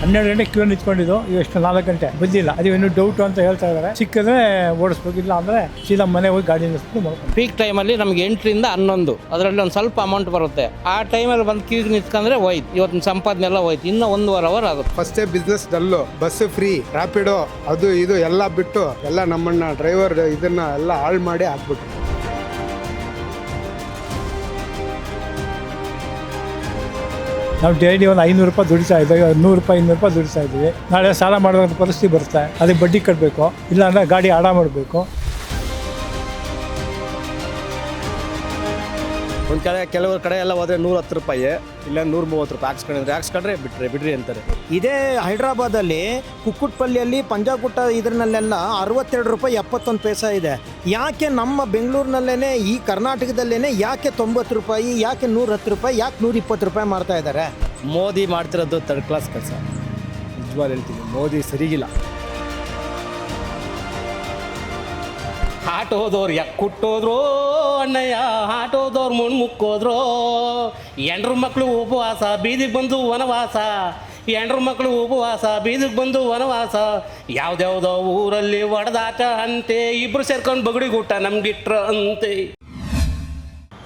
12 ಗಂಟೆ ಕ್ಯೂ ನಿಂತ್ಕೊಂಡಿದ್ದು ಎಷ್ಟು 4 ಗಂಟೆ ಬಂದಿಲ್ಲ. ಅದು ಇನ್ನೂ ಡೌಟ್ ಅಂತ ಹೇಳ್ತಾ ಇದ್ದಾರೆ. ಸಿಕ್ಕಿದ್ರೆ ಓಡಿಸ್ಬೇಕಿಲ್ಲ ಅಂದರೆ ಸೀದಾ ಮನೆ ಹೋಗಿ ಗಾಡಿ ನಿಲ್ಲಿಸ್ಬಿಟ್ಟು ಮಾಡ್ಕೊಂಡು. ಪೀಕ್ ಟೈಮಲ್ಲಿ ನಮಗೆ 8ರಿಂದ 11 ಅದರಲ್ಲಿ ಒಂದು ಸ್ವಲ್ಪ ಅಮೌಂಟ್ ಬರುತ್ತೆ. ಆ ಟೈಮಲ್ಲಿ ಬಂದು ಕ್ಯೂ ನಿಂತ್ಕೊಂಡ್ರೆ ಹೋಯ್ತು, ಇವತ್ತಿನ ಸಂಪಾದನೆ ಎಲ್ಲ ಹೋಯ್ತು. ಇನ್ನೂ 1.5 ಅವರ್ ಆಗುತ್ತೆ. ಫಸ್ಟೇ business dull, bus free, Rapido ಅದು ಇದು ಎಲ್ಲ ಬಿಟ್ಟು ಎಲ್ಲ ನಮ್ಮನ್ನ ಡ್ರೈವರ್ ಇದನ್ನ ಎಲ್ಲ ಹಾಳು ಮಾಡಿ ಹಾಕ್ಬಿಟ್ರು. ನಾವು ಡೈಲಿ ಒಂದು 500 ರೂಪಾಯಿ ದುಡಿತಾ ಇದ್ದೀವಿ, 100 ರೂಪಾಯಿ 200 ರೂಪಾಯಿ ದುಡಿತಾ ಇದ್ದೀವಿ. ನಾಳೆ ಸಾಲ ಮಾಡುವಂಥ ಪರಿಸ್ಥಿತಿ ಬರುತ್ತೆ, ಅದಕ್ಕೆ ಬಡ್ಡಿ ಕಟ್ಟಬೇಕು, ಇಲ್ಲಾಂದರೆ ಗಾಡಿ ಆಡ ಮಾಡಬೇಕು. ಒಂದು ಕೆಲವರು ಕಡೆ ಎಲ್ಲ ಹೋದರೆ 110 ರೂಪಾಯಿ, ಇಲ್ಲ 130 ರೂಪಾಯಿ ಹಾಕ್ಸ್ಕೊಂಡ್ರೆ ಬಿಡ್ರಿ ಅಂತಾರೆ. ಇದೇ ಹೈದ್ರಾಬಾದಲ್ಲಿ ಕುಕ್ಕುಟ್ಪಲ್ಲಿಯಲ್ಲಿ ಪಂಜಾಗುಟ್ಟ ಇದರಲ್ಲೆಲ್ಲ 62 ರೂಪಾಯಿ 71 ಪೈಸೆ ಇದೆ. ಯಾಕೆ ನಮ್ಮ ಬೆಂಗಳೂರಿನಲ್ಲೇ ಈ ಕರ್ನಾಟಕದಲ್ಲೇ ಯಾಕೆ 90 ರೂಪಾಯಿ, ಯಾಕೆ 110 ರೂಪಾಯಿ, ಯಾಕೆ 120 ರೂಪಾಯಿ ಮಾಡ್ತಾ ಇದ್ದಾರೆ? ಮೋದಿ ಮಾಡ್ತಿರೋದು ಥರ್ಡ್ ಕ್ಲಾಸ್ ಕೆಲಸ. ನಿಜವಾಗ್ಲೂ ಹೇಳ್ತೀನಿ, ಮೋದಿ ಸರಿಗಿಲ್ಲ. ಆಟೋದವ್ರು ಕುಟ್ಟೋದ್ರು ಅಣ್ಣಯ್ಯ, ಆಟೋದವ್ರು ಮುಕ್ಕೋದ್ರು. ಎಂಡ್ರ ಮಕ್ಕಳು ಉಪವಾಸ ಬೀದಿಗೆ ಬಂದು ವನವಾಸ, ಎಂಡ್ರ ಮಕ್ಕಳು ಉಪವಾಸ ಬೀದಿಗೆ ಬಂದು ವನವಾಸ. ಯಾವ್ದ್ಯಾವ್ದೋ ಊರಲ್ಲಿ ಒಡೆದಾಟ ಅಂತೆ, ಇಬ್ರು ಸೇರ್ಕೊಂಡು ಬಗಡಿಗೂಟ ನಮ್ಗಿಟ್ರ ಅಂತೆ.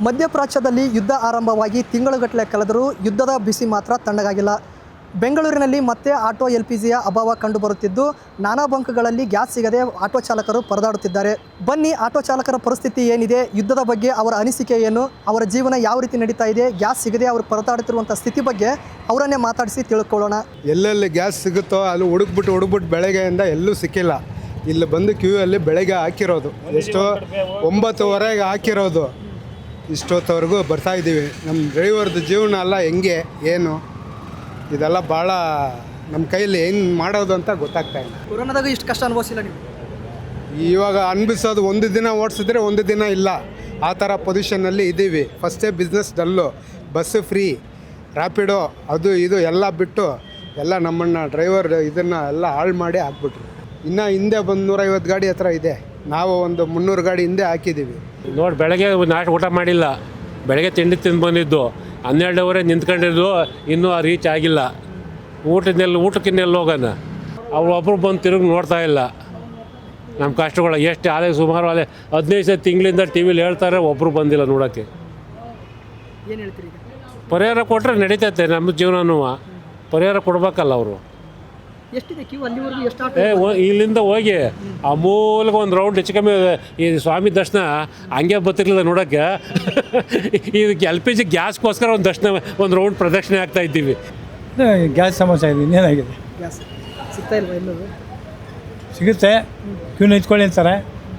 ಮಧ್ಯಪ್ರಾಚ್ಯದಲ್ಲಿ ಯುದ್ಧ ಆರಂಭವಾಗಿ ತಿಂಗಳುಗಟ್ಟಲೆ ಕಳೆದರೂ ಯುದ್ಧದ ಬಿಸಿ ಮಾತ್ರ ತಣ್ಣಗಾಗಿಲ್ಲ. ಬೆಂಗಳೂರಿನಲ್ಲಿ ಮತ್ತೆ ಆಟೋ LPGಯ ಅಭಾವ ಕಂಡುಬರುತ್ತಿದ್ದು, ನಾನಾ ಬಂಕ್ಗಳಲ್ಲಿ ಗ್ಯಾಸ್ ಸಿಗದೆ ಆಟೋ ಚಾಲಕರು ಪರದಾಡುತ್ತಿದ್ದಾರೆ. ಬನ್ನಿ, ಆಟೋ ಚಾಲಕರ ಪರಿಸ್ಥಿತಿ ಏನಿದೆ, ಯುದ್ಧದ ಬಗ್ಗೆ ಅವರ ಅನಿಸಿಕೆ ಏನು, ಅವರ ಜೀವನ ಯಾವ ರೀತಿ ನಡೀತಾ ಇದೆ, ಗ್ಯಾಸ್ ಸಿಗದೆ ಅವರು ಪರದಾಡುತ್ತಿರುವಂಥ ಸ್ಥಿತಿ ಬಗ್ಗೆ ಅವರನ್ನೇ ಮಾತಾಡಿಸಿ ತಿಳ್ಕೊಳ್ಳೋಣ. ಎಲ್ಲೆಲ್ಲಿ ಗ್ಯಾಸ್ ಸಿಗುತ್ತೋ ಅಲ್ಲಿ ಹುಡುಕ್ಬಿಟ್ಟು ಬೆಳಗ್ಗೆಯಿಂದ ಎಲ್ಲೂ ಸಿಕ್ಕಿಲ್ಲ. ಇಲ್ಲಿ ಬಂದು ಕ್ಯೂ ಅಲ್ಲಿ ಬೆಳಗ್ಗೆ ಹಾಕಿರೋದು ಎಷ್ಟೋ 9:15 ಹಾಕಿರೋದು, ಇಷ್ಟೊತ್ತವರೆಗೂ ಬರ್ತಾಯಿದ್ದೀವಿ. ನಮ್ಮ ಡ್ರೈವರ್ದು ಜೀವನ ಎಲ್ಲ ಹೆಂಗೆ ಏನು ಇದೆಲ್ಲ ಭಾಳ ನಮ್ಮ ಕೈಯಲ್ಲಿ ಏನು ಮಾಡೋದು ಅಂತ ಗೊತ್ತಾಗ್ತಾ ಇಲ್ಲ. ಕೊರೋನಾದಾಗ ಇಷ್ಟು ಕಷ್ಟ ಅನುಭವಿಸಿಲ್ಲ ನೀವು? ಇವಾಗ ಅನ್ಬಿಸೋದು ಒಂದು ದಿನ ಓಡಿಸಿದ್ರೆ ಒಂದು ದಿನ ಇಲ್ಲ, ಆ ಥರ ಪೊಸಿಷನ್ನಲ್ಲಿ ಇದ್ದೀವಿ. ಫಸ್ಟೇ business dull, bus free, Rapido ಅದು ಇದು ಎಲ್ಲ ಬಿಟ್ಟು ಎಲ್ಲ ನಮ್ಮನ್ನು ಡ್ರೈವರ್ ಇದನ್ನು ಎಲ್ಲ ಹಾಳು ಮಾಡಿ ಹಾಕ್ಬಿಟ್ರು. ಇನ್ನು ಹಿಂದೆ ಬಂದು 150 ಗಾಡಿ ಹತ್ರ ಇದೆ, ನಾವು ಒಂದು 300 ಗಾಡಿ ಹಿಂದೆ ಹಾಕಿದ್ದೀವಿ. ನೋಡಿ, ಬೆಳಗ್ಗೆ ನಾಟ್ ಊಟ ಮಾಡಿಲ್ಲ, ಬೆಳಗ್ಗೆ ತಿಂಡಿ ತಿಂದು ಬಂದಿದ್ದು, 12 ಅವರೇ ನಿಂತ್ಕೊಂಡಿದ್ದು, ಇನ್ನೂ ರೀಚ್ ಆಗಿಲ್ಲ. ಊಟಕ್ಕಿನ್ನೆಲ್ಲ ಹೋಗೋಣ, ಒಬ್ಬರು ಬಂದು ತಿರುಗಿ ನೋಡ್ತಾ ಇಲ್ಲ ನಮ್ಮ ಕಷ್ಟಗಳು. ಎಷ್ಟು ಆಲೆ ಸುಮಾರು 15 ತಿಂಗಳಿಂದ ಟಿ ವಿಲಿ ಹೇಳ್ತಾರೆ, ಒಬ್ಬರು ಬಂದಿಲ್ಲ ನೋಡೋಕ್ಕೆ. ಏನು ಹೇಳ್ತೀರಿ? ಪರಿಹಾರ ಕೊಟ್ಟರೆ ನಡೀತೈತೆ ನಮ್ಮ ಜೀವನನೂ, ಪರಿಹಾರ ಕೊಡ್ಬೇಕಲ್ಲ ಅವರು. ಎಷ್ಟಿದೆ ಕ್ಯೂ ಅಲ್ಲಿವರೆಗೂ? ಎಷ್ಟು ಆಟೋ? ಇಲ್ಲಿಂದ ಹೋಗಿ ಆ ಮೂಲಕ ಒಂದು ರೌಂಡ್ ಹೆಚ್ಚು ಕಮ್ಮಿ ಈ ಸ್ವಾಮಿ ದರ್ಶನ ಹಂಗೆ ಬರ್ತಿರ್ಲಿಲ್ಲ ನೋಡೋಕ್ಕೆ. ಇದಕ್ಕೆ LPG ಗ್ಯಾಸ್ಗೋಸ್ಕರ ಒಂದು ದರ್ಶನ, ಒಂದು ರೌಂಡ್ ಪ್ರದಕ್ಷಿಣೆ ಆಗ್ತಾ ಇದ್ದೀವಿ. ಗ್ಯಾಸ್ ಸಮಸ್ಯೆ ಇದೆ, ಇನ್ನೇನಾಗಿದೆ? ಗ್ಯಾಸ್ ಸಿಗ್ತಾ ಇಲ್ವಾ? ಎಲ್ಲರೂ ಸಿಗುತ್ತೆ, ಕ್ಯೂ ನಿಂತ್ಕೊಳ್ಳಿ ಅಂತಾರೆ.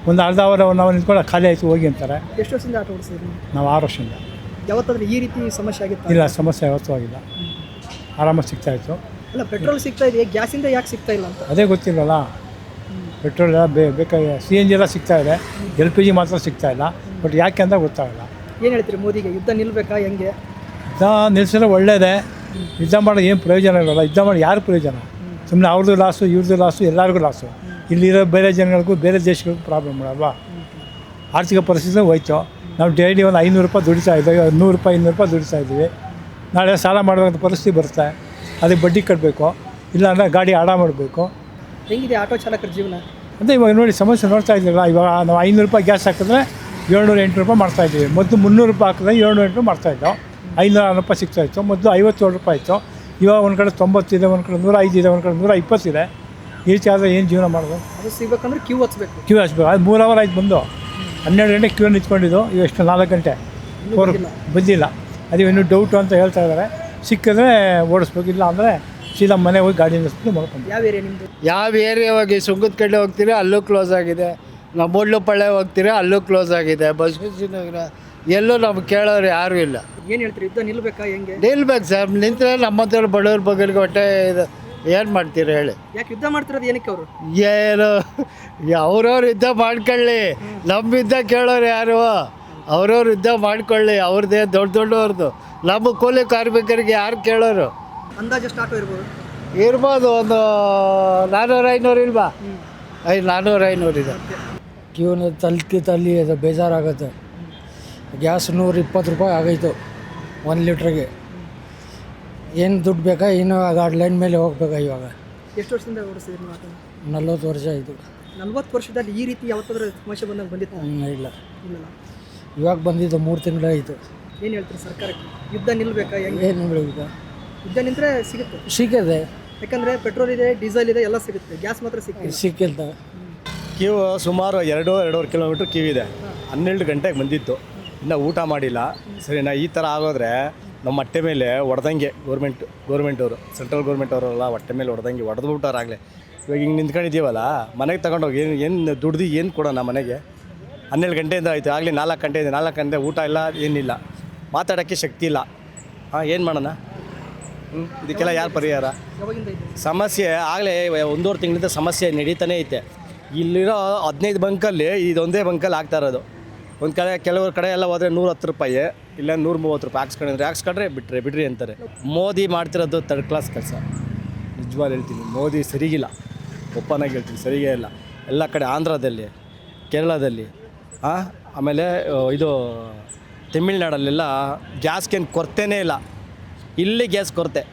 ಒಂದು ಅರ್ಧ ಅವರ್ ನಾವು ನಿಂತ್ಕೊಳ್ಳೋ ಖಾಲಿ ಆಯಿತು ಹೋಗಿ ಅಂತಾರೆ. ಎಷ್ಟು ವರ್ಷದಿಂದ ಆಟೋ ಓಡಿಸಿದ್ರಿ? ನಾವು 6 ವರ್ಷದಿಂದ. ಯಾವತ್ತಾದ್ರೂ ಈ ರೀತಿ ಸಮಸ್ಯೆ ಆಗಿತ್ತು? ಇಲ್ಲ, ಸಮಸ್ಯೆ ಯಾವತ್ತೂ ಆಗಿಲ್ಲ, ಆರಾಮಾಗಿ ಸಿಗ್ತಾಯಿತ್ತು. ಅಲ್ಲ, ಪೆಟ್ರೋಲ್ ಸಿಗ್ತಾ ಇದೆ, ಗ್ಯಾಸಿಂದ ಯಾಕೆ ಸಿಗ್ತಾ ಇಲ್ಲ ಅಂತ ಅದೇ ಗೊತ್ತಿಲ್ಲಲ್ಲ. ಪೆಟ್ರೋಲ್ ಎಲ್ಲ ಬೇಕಾಗಿ CNG ಎಲ್ಲ ಸಿಗ್ತಾ ಇದೆ, LPG ಮಾತ್ರ ಸಿಗ್ತಾ ಇಲ್ಲ. ಬಟ್ ಯಾಕೆ ಅಂತ ಗೊತ್ತಾಗಲ್ಲ. ಏನು ಹೇಳ್ತೀರಿ ಮೋದಿಗೆ? ಯುದ್ಧ ನಿಲ್ಲಬೇಕಾ ಹೆಂಗೆ? ಯುದ್ಧ ನಿಲ್ಲಿಸಿದ್ರೆ ಒಳ್ಳೆಯದೇ. ಯುದ್ಧ ಮಾಡೋದು ಏನು ಪ್ರಯೋಜನ ಇರೋಲ್ಲ. ಯುದ್ಧ ಮಾಡಿ ಯಾರು ಪ್ರಯೋಜನ? ಸುಮ್ಮನೆ ಅವ್ರದ್ದು ಲಾಸು, ಇವ್ರದ್ದು ಲಾಸು, ಎಲ್ಲರಿಗೂ ಲಾಸು. ಇಲ್ಲಿರೋ ಬೇರೆ ಜನಗಳಿಗೂ ಬೇರೆ ದೇಶಗಳಿಗೂ ಪ್ರಾಬ್ಲಮ್ ಅಲ್ವಾ? ಆರ್ಥಿಕ ಪರಿಸ್ಥಿತಿ ಹೋಯ್ತು. ನಾವು ಡೈಲಿ ಒಂದು 500 ರೂಪಾಯಿ ದುಡಿತಾ ಇದ್ದೀವಿ, 100 ರೂಪಾಯಿ 200 ರೂಪಾಯಿ ದುಡಿತಾ ಇದ್ದೀವಿ. ನಾಳೆ ಸಾಲ ಮಾಡುವಂಥ ಪರಿಸ್ಥಿತಿ ಬರುತ್ತೆ, ಅದಕ್ಕೆ ಬಡ್ಡಿ ಕಟ್ಟಬೇಕು, ಇಲ್ಲಾಂದರೆ ಗಾಡಿ ಆಡ ಮಾಡಬೇಕು. ಹೆಂಗಿದೆ ಆಟೋ ಚಾಲಕರ ಜೀವನ? ಅಂದರೆ ಇವಾಗ ನೋಡಿ, ಸಮಸ್ಯೆ ನೋಡ್ತಾ ಇದ್ದೀರಲ್ಲ. ಇವಾಗ ನಾವು 500 ರೂಪಾಯಿ ಗ್ಯಾಸ್ ಹಾಕಿದ್ರೆ 708 ರೂಪಾಯಿ ಮಾಡ್ತಾಯಿದ್ದೀವಿ. ಮೊದಲು 300 ರೂಪಾಯಿ ಹಾಕಿದ್ರೆ 708 ರೂಪಾಯಿ ಮಾಡ್ತಾಯಿದ್ದೋ, 506 ರೂಪಾಯಿ ಸಿಗ್ತಾಯಿತ್ತು. ಮೊದಲು 57 ರೂಪಾಯಿ ಇತ್ತು, ಇವಾಗ ಒಂದು ಕಡೆ 90 ಇದೆ, ಒಂದು ಕಡೆ 105 ಇದೆ, ಒಂದು ಕಡೆ 120 ಇದೆ. ಈ ರೀತಿ ಆದರೆ ಏನು ಜೀವನ ಮಾಡೋದು? ಅದು ಸಿಗ್ಬೇಕಂದ್ರೆ ಕ್ಯೂ ಹಚ್ಬೇಕು. ಕ್ಯೂ ಹಚ್ಬೇಕು. ಅದು 3 ಅವರ್ ಆಯ್ತು ಬಂದು, 12 ಗಂಟೆ ಕ್ಯೂ ನಿಂತ್ಕೊಂಡಿದ್ದು, ಎಷ್ಟು 4 ಗಂಟೆ ಬಂದಿಲ್ಲ. ಅದು ಇನ್ನೂ ಡೌಟು ಅಂತ ಹೇಳ್ತಾ ಇದ್ದಾರೆ. ಸಿಕ್ಕಿದ್ರೆ ಓಡಿಸ್ಬೇಕು, ಇಲ್ಲ ಅಂದರೆ ಸೀದಾ ಮನೆ ಹೋಗಿ ಗಾಡಿ ನಿಲ್ಲಿಸ್ಬಿಟ್ಟು ಮಾಡ್ಕೊಂಡು. ಯಾವ ಏರಿಯಾ ನಿಮ್ಮದು? ಯಾವ ಏರಿಯಾ ಹೋಗಿ ಸುಂಗದ ಕಡೆ ಹೋಗ್ತೀರಾ ಅಲ್ಲೂ ಕ್ಲೋಸ್ ಆಗಿದೆ, ನಾವು ಮುಳ್ಳುಪಳ್ಳೆ ಹೋಗ್ತೀರಾ ಅಲ್ಲೂ ಕ್ಲೋಸ್ ಆಗಿದೆ. ಬಸವೇಶ್ವರ ಎಲ್ಲೂ ನಮ್ಗೆ ಕೇಳೋರು ಯಾರೂ ಇಲ್ಲ. ಏನು ಹೇಳ್ತೀರಿ? ಯುದ್ಧ ನಿಲ್ಲಬೇಕಾ ಹೆಂಗೆ? ನಿಲ್ಬೇಕು ಸರ್, ನಿಂತರೆ ನಮ್ಮಂಥವ್ರು ಬಡವ್ರ ಬಗ್ಗರಿಗೆ ಹೊಟ್ಟೆ ಇದು ಏನು ಮಾಡ್ತೀರಾ ಹೇಳಿ? ಯಾಕೆ ಯುದ್ಧ ಮಾಡ್ತಿರೋದು ಏನಕ್ಕೆ ಅವರು? ಏನು ಅವ್ರವ್ರು ಯುದ್ಧ ಮಾಡ್ಕೊಳ್ಳಿ, ನಮ್ಮ ಯುದ್ಧ ಕೇಳೋರು ಯಾರು? ಅವ್ರವ್ರು ಯುದ್ಧ ಮಾಡ್ಕೊಳ್ಳಿ, ಅವ್ರದ್ದೇ ದೊಡ್ಡವ್ರದ್ದು. ನಮ್ಮ ಕೂಲಿ ಕಾರ್ಮಿಕರಿಗೆ ಯಾರು ಕೇಳೋರು? ಅಂದಾಜು ಎಷ್ಟು ಆಟೋ ಇರ್ಬೋದು? ಇರ್ಬೋದು, ಒಂದು 400-500 ಇಲ್ವಾ? 400-500 ಇದೆ. ಕ್ಯೂನ ತಲ್ಲಿ ಅದು ಏನು ದುಡ್ಡು ಬೇಕಾ ಇನ್ನೂ ಗಾಡಿ ಲೈನ್ ಮೇಲೆ ಹೋಗ್ಬೇಕಾ ಇವಾಗ? ಎಷ್ಟು ವರ್ಷದಿಂದ ಓಡಿಸಿದ್ರಿ ನೀವು ಆಟೋ? 40 ವರ್ಷ ಆಯಿತು. 40 ವರ್ಷದಲ್ಲಿ ಈ ರೀತಿ ಯಾವತ್ತಾದ್ರೂ ಸಮಸ್ಯೆ ಬಂದಾಗ ಬಂದಿತ್ತು? ಇಲ್ಲ, ಇಲ್ಲಲ್ಲ. ಇವಾಗ ಬಂದಿದ್ದು 3 ತಿಂಗಳಾಯಿತು. ಏನು ಹೇಳ್ತೀರಿ ಸರ್ಕಾರಕ್ಕೆ? ಯುದ್ಧ ನಿಲ್ಲಬೇಕಾ? ಹೆಂಗೆ ಏನು ಈಗ ಯುದ್ಧ ನಿಂತರೆ ಸಿಗುತ್ತೆ? ಸಿಕ್ಕಿದೆ, ಯಾಕಂದರೆ ಪೆಟ್ರೋಲ್ ಇದೆ, ಡೀಸೆಲ್ ಇದೆ, ಎಲ್ಲ ಸಿಗುತ್ತೆ. ಗ್ಯಾಸ್ ಮಾತ್ರ ಸಿಕ್ಕಿಲ್ಲ. ಕ್ಯೂ ಸುಮಾರು 2-2.5 ಕಿಲೋಮೀಟ್ರ್ ಕ್ಯೂ ಇದೆ. 12 ಗಂಟೆಗೆ ಬಂದಿತ್ತು, ಇನ್ನೂ ಊಟ ಮಾಡಿಲ್ಲ. ಸರಿನಾ? ಈ ಥರ ಆಗೋದ್ರೆ ನಮ್ಮ ಹೊಟ್ಟೆ ಮೇಲೆ ಹೊಡೆದಂಗೆ ಗೌರ್ಮೆಂಟವರು, ಸೆಂಟ್ರಲ್ ಗೌರ್ಮೆಂಟ್ ಅವರೆಲ್ಲ ಹೊಟ್ಟೆ ಮೇಲೆ ಹೊಡೆದಂಗೆ ಹೊಡೆದ್ಬಿಟ್ಟಾರಾಗಲೇ. ಇವಾಗ ಹಿಂಗೆ ನಿಂತ್ಕೊಂಡಿದ್ದೀವಲ್ಲ, ಮನೆಗೆ ತಗೊಂಡೋಗಿ ಏನು ದುಡ್ದು ಏನು ಕೊಡೋಣ ಮನೆಗೆ? 12 ಗಂಟೆಯಿಂದ ಆಯಿತು, ಆಗಲಿ 4 ಗಂಟೆ ಊಟ ಇಲ್ಲ, ಏನಿಲ್ಲ, ಮಾತಾಡೋಕ್ಕೆ ಶಕ್ತಿ ಇಲ್ಲ. ಏನು ಮಾಡೋಣ? ಇದಕ್ಕೆಲ್ಲ ಯಾರು ಪರಿಹಾರ? ಸಮಸ್ಯೆ ಆಗಲೇ 1.5 ತಿಂಗಳಿಂದ ಸಮಸ್ಯೆ ನಡೀತಾನೆ ಐತೆ. ಇಲ್ಲಿರೋ 15 ಬಂಕಲ್ಲಿ ಇದೊಂದೇ ಬಂಕಲ್ಲಿ ಆಗ್ತಾ ಇರೋದು. ಒಂದು ಕಡೆ ಕೆಲವ್ರ ಕಡೆ ಎಲ್ಲ ಹೋದರೆ 110 ರೂಪಾಯಿ, ಇಲ್ಲ 130 ರೂಪಾಯಿ ಹಾಕ್ಸ್ಕೊಂಡ್ರೆ ಬಿಡ್ರಿ ಅಂತಾರೆ. ಮೋದಿ ಮಾಡ್ತಿರೋದು ಥರ್ಡ್ ಕ್ಲಾಸ್ ಕೆಲಸ. ನಿಜವಾಗ್ಲೂ ಹೇಳ್ತೀನಿ, ಮೋದಿ ಸರಿಗಿಲ್ಲ, ಒಪ್ಪನಾಗಿ ಹೇಳ್ತೀನಿ, ಸರಿಗೇ ಇಲ್ಲ. ಎಲ್ಲ ಕಡೆ ಆಂಧ್ರದಲ್ಲಿ, ಕೇರಳದಲ್ಲಿ, ಆಮೇಲೆ ಇದು ತಮಿಳ್ನಾಡಲ್ಲೆಲ್ಲ ಗ್ಯಾಸ್ಗೇನು ಕೊರತೆನೇ ಇಲ್ಲ. ಇಲ್ಲಿ ಗ್ಯಾಸ್ ಕೊರತೆ,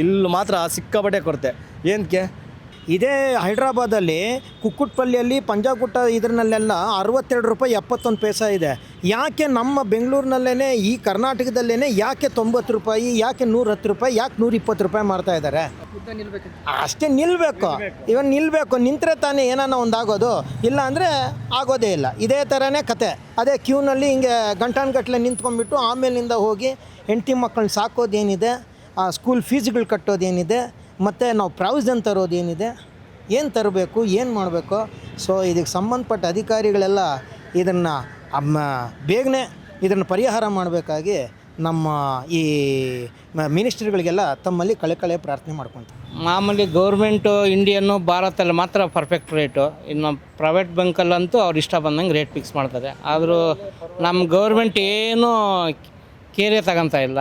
ಇಲ್ಲಿ ಮಾತ್ರ ಸಿಕ್ಕಾಪಟ್ಟೆ ಕೊರತೆ. ಏನಕ್ಕೆ? ಇದೇ ಹೈದ್ರಾಬಾದಲ್ಲಿ ಕುಕ್ಕುಟ್ಪಲ್ಲಿಯಲ್ಲಿ ಪಂಜಾಗುಟ್ಟ ಇದರಲ್ಲೆಲ್ಲ 62 ರೂಪಾಯಿ 71 ಪೈಸೆ ಇದೆ. ಯಾಕೆ ನಮ್ಮ ಬೆಂಗಳೂರಿನಲ್ಲೇ ಈ ಕರ್ನಾಟಕದಲ್ಲೇ ಯಾಕೆ 90 ರೂಪಾಯಿ, ಯಾಕೆ 110 ರೂಪಾಯಿ, ಯಾಕೆ 120 ರೂಪಾಯಿ ಮಾಡ್ತಾ ಇದ್ದಾರೆ? ಅಷ್ಟೇ ನಿಲ್ಲಬೇಕು. ಇವನ್ ನಿಲ್ಲಬೇಕು, ನಿಂತರೆ ತಾನೇ ಏನಾನ ಒಂದು ಆಗೋದು, ಇಲ್ಲ ಅಂದರೆ ಆಗೋದೇ ಇಲ್ಲ. ಇದೇ ಥರನೇ ಕತೆ. ಅದೇ ಕ್ಯೂನಲ್ಲಿ ಹಿಂಗೆ ಗಂಟೆಗಟ್ಟಲೆ ನಿಂತ್ಕೊಂಡ್ಬಿಟ್ಟು ಆಮೇಲಿಂದ ಹೋಗಿ ಹೆಂಡತಿ ಮಕ್ಕಳನ್ನ ಸಾಕೋದೇನಿದೆ, ಸ್ಕೂಲ್ ಫೀಸ್ಗಳು ಕಟ್ಟೋದೇನಿದೆ, ಮತ್ತು ನಾವು ಪ್ರಾವಿಷನ್ ತರೋದೇನಿದೆ, ಏನು ತರಬೇಕು, ಏನು ಮಾಡಬೇಕು? ಸೊ ಇದಕ್ಕೆ ಸಂಬಂಧಪಟ್ಟ ಅಧಿಕಾರಿಗಳೆಲ್ಲ ಇದನ್ನು ಬೇಗನೆ ಇದನ್ನು ಪರಿಹಾರ ಮಾಡಬೇಕಾಗಿ ನಮ್ಮ ಈ ಮಿನಿಸ್ಟ್ರಿಗಳಿಗೆಲ್ಲ ತಮ್ಮಲ್ಲಿ ಕಳೆ ಪ್ರಾರ್ಥನೆ ಮಾಡ್ಕೊತೀವಿ. ಮಾಮೂಲಿ ಗೌರ್ಮೆಂಟು ಇಂಡಿಯನ್ನು ಭಾರತದಲ್ಲಿ ಮಾತ್ರ ಪರ್ಫೆಕ್ಟ್ ರೇಟು. ಇನ್ನು ಪ್ರೈವೇಟ್ ಬ್ಯಾಂಕಲ್ಲಂತೂ ಅವ್ರು ಇಷ್ಟ ಬಂದಂಗೆ ರೇಟ್ ಫಿಕ್ಸ್ ಮಾಡ್ತಾರೆ. ಆದರೂ ನಮ್ಮ ಗೌರ್ಮೆಂಟ್ ಏನೂ ಕೇರೆ ತಗೊತಾ ಇಲ್ಲ.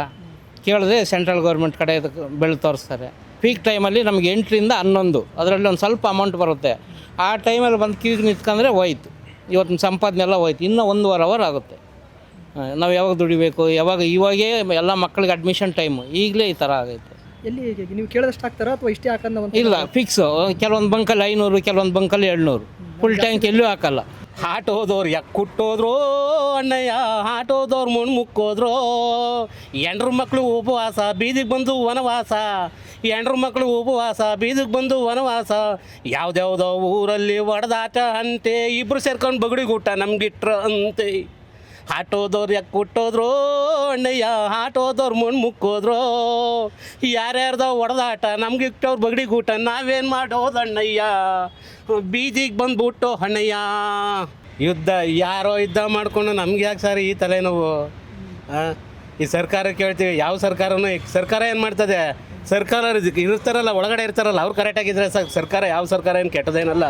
ಕೇಳಿದ್ರೆ ಸೆಂಟ್ರಲ್ ಗೌರ್ಮೆಂಟ್ ಕಡೆ ಬೆಳೆ ತೋರಿಸ್ತಾರೆ. ಪೀಕ್ ಟೈಮಲ್ಲಿ ನಮಗೆ 8ರಿಂದ 11, ಅದರಲ್ಲಿ ಒಂದು ಸ್ವಲ್ಪ ಅಮೌಂಟ್ ಬರುತ್ತೆ. ಆ ಟೈಮಲ್ಲಿ ಬಂದು ಕ್ಯೂಗೆ ನಿಂತ್ಕೊಂಡ್ರೆ ಹೋಯ್ತು, ಇವತ್ತಿನ ಸಂಪಾದನೆ ಎಲ್ಲ ಹೋಯ್ತು. ಇನ್ನೂ 1.5 ಅವರ್ ಆಗುತ್ತೆ. ನಾವು ಯಾವಾಗ ದುಡಿಬೇಕು, ಇವಾಗೇ ಎಲ್ಲ ಮಕ್ಕಳಿಗೆ ಅಡ್ಮಿಷನ್ ಟೈಮು, ಈಗಲೇ ಈ ಥರ ಆಗೈತೆ. ಎಲ್ಲಿ ನೀವು ಕೇಳಿದಷ್ಟು ಹಾಕ್ತಾರಾ ಅಥವಾ ಇಷ್ಟೇ ಹಾಕಂದ? ಇಲ್ಲ, ಫಿಕ್ಸು. ಕೆಲವೊಂದು ಬಂಕಲ್ಲಿ 500, ಕೆಲವೊಂದು ಬಂಕಲ್ಲಿ 700, ಫುಲ್ ಟ್ಯಾಂಕ್ ಎಲ್ಲೂ ಹಾಕಲ್ಲ. ಆಟೋದವ್ರು ಕುಟ್ಟೋದ್ರು ಅಣ್ಣಯ್ಯ, ಆಟೋದವ್ರು ಮಣ್ಣು ಮುಕ್ಕೋದ್ರು. ಹೆಂಡ್ರ ಮಕ್ಕಳು ಉಪವಾಸ, ಬೀದಿಗೆ ಬಂದು ವನವಾಸ. ಹೆಂಡ್ರ ಮಕ್ಕಳು ಉಪವಾಸ, ಬೀದಿಗೆ ಬಂದು ವನವಾಸ. ಯಾವ್ದ್ಯಾವುದೋ ಊರಲ್ಲಿ ಹೊಡೆದಾಟ ಅಂತೆ, ಇಬ್ಬರು ಸೇರ್ಕೊಂಡು ಬಗಡಿಗೂಟ ನಮ್ಗಿಟ್ರ ಅಂತೆ. ಆಟೋದವ್ರು ಕುಟ್ಟೋದ್ರು ಅಣ್ಣಯ್ಯ, ಆಟೋದವ್ರು ಮಣ್ಣು ಮುಕ್ಕೋದ್ರು. ಯಾರ್ಯಾರ್ದೋ ಹೊಡೆದಾಟ ನಮ್ಗಿಟ್ಟವ್ರು ಬಗಡಿಗೂಟ, ನಾವೇನು ಮಾಡೋದಣ್ಣಯ್ಯ, ಬೀದಿಗೆ ಬಂದ್ಬಿಟ್ಟು ಅಣ್ಣಯ್ಯ. ಯುದ್ಧ ಯಾರೋ ಯುದ್ಧ ಮಾಡಿಕೊಂಡು ನಮ್ಗೆ ಯಾಕೆ ಸರ್ ಈ ತಲೆನೋವು? ಈ ಸರ್ಕಾರ ಕೇಳ್ತೀವಿ, ಯಾವ ಸರ್ಕಾರನೂ ಸರ್ಕಾರ ಏನು ಮಾಡ್ತದೆ? ಸರ್ಕಾರ ಇರ್ತಾರಲ್ಲ, ಒಳಗಡೆ ಇರ್ತಾರಲ್ಲ, ಅವ್ರು ಕರೆಕ್ಟಾಗಿದ್ದರೆ ಸರ್ಕಾರ ಯಾವ ಸರ್ಕಾರ ಏನು ಕೆಟ್ಟದೇನಲ್ಲ.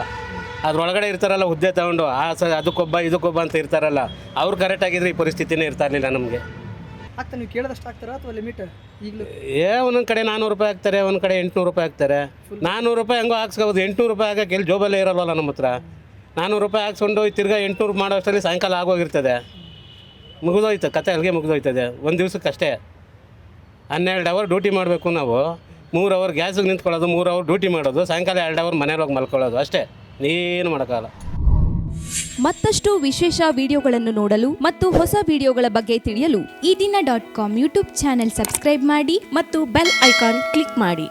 ಅದ್ರೊಳಗಡೆ ಇರ್ತಾರಲ್ಲ, ಹುದ್ದೆ ತಗೊಂಡು ಅದಕ್ಕೊಬ್ಬ ಇದಕ್ಕೊಬ್ಬ ಅಂತ ಇರ್ತಾರಲ್ಲ, ಅವ್ರು ಕರೆಕ್ಟಾಗಿದ್ರೆ ಈ ಪರಿಸ್ಥಿತಿನೇ ಇರ್ತಾ ಇರಲಿಲ್ಲ ನಮಗೆ. ಆಗ್ತಾ ನೀವು ಕೇಳಿದಷ್ಟು ಹಾಕ್ತಾರಾ ಅಥವಾ ಲಿಮಿಟ್? ಈಗಲೂ ಒಂದೊಂದು ಕಡೆ 400 ರೂಪಾಯಿ ಹಾಕ್ತಾರೆ, ಒಂದು ಕಡೆ 800 ರೂಪಾಯಿ ಹಾಕ್ತಾರೆ. 400 ರೂಪಾಯಿ ಹೆಂಗೋ ಹಾಕ್ಸ್ಕೋಬೋದು, 800 ರೂಪಾಯಿ ಹಾಕಕ್ಕೆ ಎಲ್ಲಿ ಜೋಬಲ್ಲೇ ಇರೋಲ್ವಲ್ಲ ನಮ್ಮ ಹತ್ರ. 400 ರೂಪಾಯಿ ಹಾಕ್ಸ್ಕೊಂಡು ತಿರ್ಗಾ 800 ಮಾಡೋ ಅಷ್ಟರಲ್ಲಿ ಸಾಯಂಕಾಲ ಆಗೋಗಿರ್ತದೆ, ಮುಗಿದೋಯ್ತು ಕತೆ, ಅಲ್ಲಿಗೆ ಮುಗಿದೋಯ್ತದೆ. ಒಂದು ದಿವ್ಸಕ್ಕಷ್ಟೇ 12 ಅವರ್ ಡ್ಯೂಟಿ ಮಾಡಬೇಕು ನಾವು. 3 ಅವರ್ ಗ್ಯಾಸಿಗೆ ನಿಂತ್ಕೊಳ್ಳೋದು, 3 ಅವರ್ ಡ್ಯೂಟಿ ಮಾಡೋದು, ಸಾಯಂಕಾಲ 2 ಅವರ್ ಮನೇಲಿ ಹೋಗಿ ಮಲ್ಕೊಳ್ಳೋದು ಅಷ್ಟೇ, ಏನು ಮಾಡೋಕ್ಕಾಗಲ್ಲ. ಮತ್ತಷ್ಟು ವಿಶೇಷ ವಿಡಿಯೋಗಳನ್ನು ನೋಡಲು ಮತ್ತು ಹೊಸ ವಿಡಿಯೋಗಳ ಬಗ್ಗೆ ತಿಳಿಯಲು ಈ ದಿನ .com ಯೂಟ್ಯೂಬ್ ಚಾನೆಲ್ ಸಬ್ಸ್ಕ್ರೈಬ್ ಮಾಡಿ ಮತ್ತು ಬೆಲ್ ಐಕಾನ್ ಕ್ಲಿಕ್ ಮಾಡಿ.